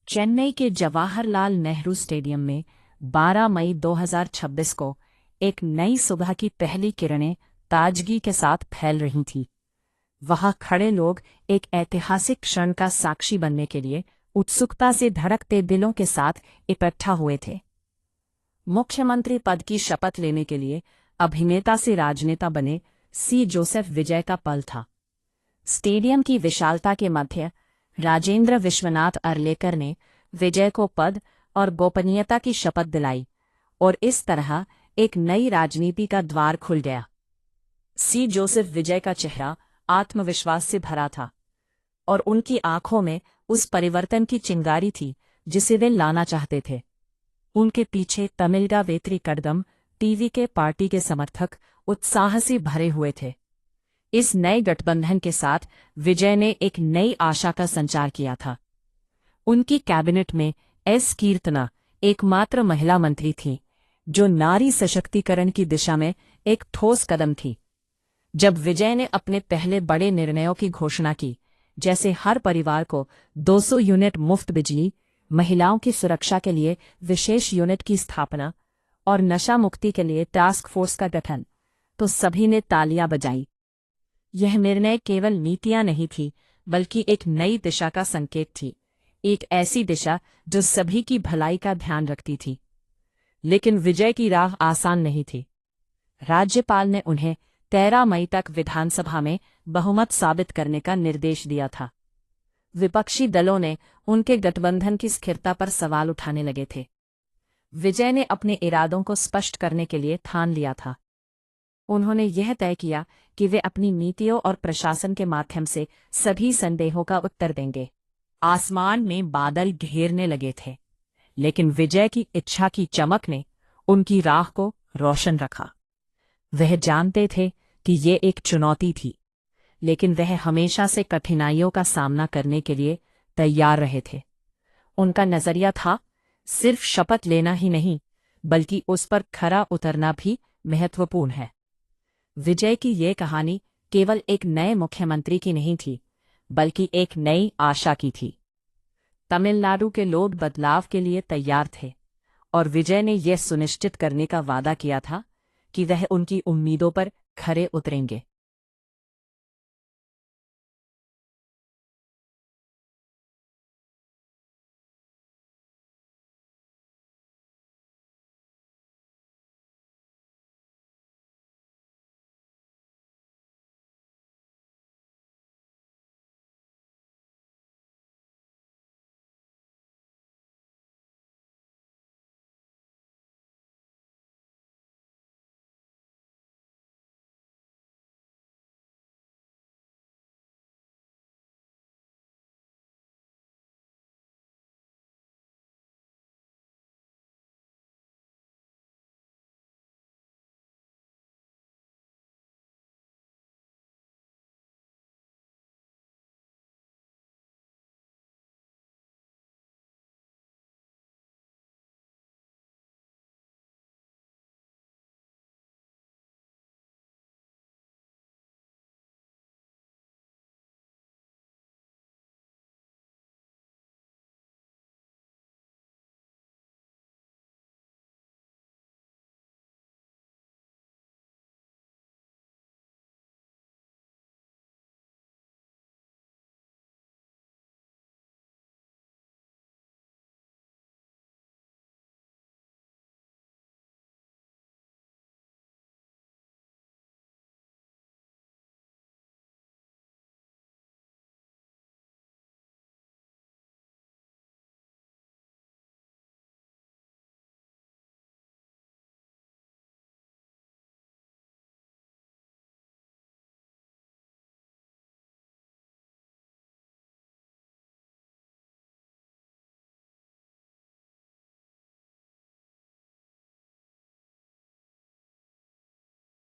चेन्नई के जवाहरलाल नेहरू स्टेडियम में 12 मई 2026 को एक नई सुबह की पहली किरणें ताजगी के साथ फैल रही थीं। वहां खड़े लोग एक ऐतिहासिक क्षण का साक्षी बनने के लिए उत्सुकता से धड़कते दिलों के साथ इकट्ठा हुए थे। मुख्यमंत्री पद की शपथ लेने के लिए अभिनेता से राजनेता बने सी जोसेफ विजय का पल था। स्टेडियम की विशालता के मध्य राजेंद्र विश्वनाथ अर्लेकर ने विजय को पद और गोपनीयता की शपथ दिलाई और इस तरह एक नई राजनीति का द्वार खुल गया। सी जोसेफ विजय का चेहरा आत्मविश्वास से भरा था और उनकी आंखों में उस परिवर्तन की चिंगारी थी जिसे वे लाना चाहते थे। उनके पीछे तमिलगा वेत्री कड़गम टीवी के पार्टी के समर्थक उत्साह से भरे हुए थे। इस नए गठबंधन के साथ विजय ने एक नई आशा का संचार किया था। उनकी कैबिनेट में एस कीर्तना एकमात्र महिला मंत्री थी, जो नारी सशक्तिकरण की दिशा में एक ठोस कदम थी। जब विजय ने अपने पहले बड़े निर्णयों की घोषणा की, जैसे हर परिवार को 200 यूनिट मुफ्त बिजली, महिलाओं की सुरक्षा के लिए विशेष यूनिट की स्थापना और नशा मुक्ति के लिए टास्क फोर्स का गठन, तो सभी ने तालियां बजाई। यह निर्णय केवल नीतियां नहीं थी, बल्कि एक नई दिशा का संकेत थी, एक ऐसी दिशा जो सभी की भलाई का ध्यान रखती थी। लेकिन विजय की राह आसान नहीं थी। राज्यपाल ने उन्हें 13 मई तक विधानसभा में बहुमत साबित करने का निर्देश दिया था। विपक्षी दलों ने उनके गठबंधन की स्थिरता पर सवाल उठाने लगे थे। विजय ने अपने इरादों को स्पष्ट करने के लिए ठान लिया था। उन्होंने यह तय किया कि वे अपनी नीतियों और प्रशासन के माध्यम से सभी संदेहों का उत्तर देंगे। आसमान में बादल घेरने लगे थे, लेकिन विजय की इच्छा की चमक ने उनकी राह को रोशन रखा। वह जानते थे कि ये एक चुनौती थी, लेकिन वह हमेशा से कठिनाइयों का सामना करने के लिए तैयार रहे थे। उनका नजरिया था, सिर्फ शपथ लेना ही नहीं, बल्कि उस पर खरा उतरना भी महत्वपूर्ण है। विजय की ये कहानी केवल एक नए मुख्यमंत्री की नहीं थी, बल्कि एक नई आशा की थी। तमिलनाडु के लोग बदलाव के लिए तैयार थे और विजय ने यह सुनिश्चित करने का वादा किया था कि वह उनकी उम्मीदों पर खरे उतरेंगे।